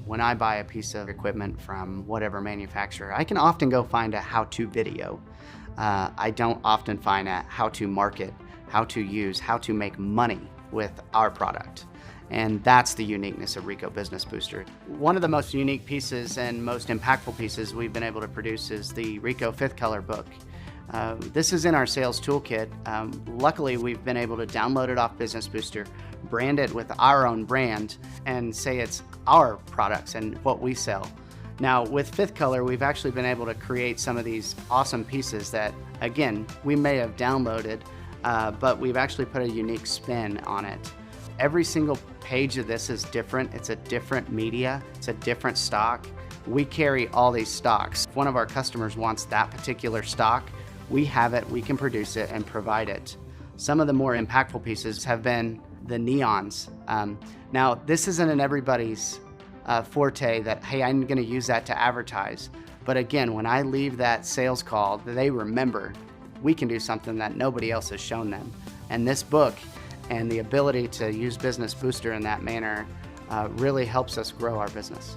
When I buy a piece of equipment from whatever manufacturer, I can often go find a how-to video. I don't often find a how-to market, how to use, how to make money with our product. And that's the uniqueness of Ricoh Business Booster. One of the most unique pieces and most impactful pieces we've been able to produce is the Ricoh Fifth Color book. This is in our sales toolkit. Luckily, we've been able to download it off Business Booster, brand it with our own brand, and say it's our products and what we sell. Now, with Fifth Color, we've actually been able to create some of these awesome pieces that, again, we may have downloaded, but we've actually put a unique spin on it. Every single page of this is different. It's a different media. It's a different stock. We carry all these stocks. If one of our customers wants that particular stock, we have it, we can produce it and provide it. Some of the more impactful pieces have been the neons. Now, this isn't in everybody's forte that, hey, I'm gonna use that to advertise. But again, when I leave that sales call, they remember we can do something that nobody else has shown them. And this book and the ability to use Business Booster in that manner really helps us grow our business.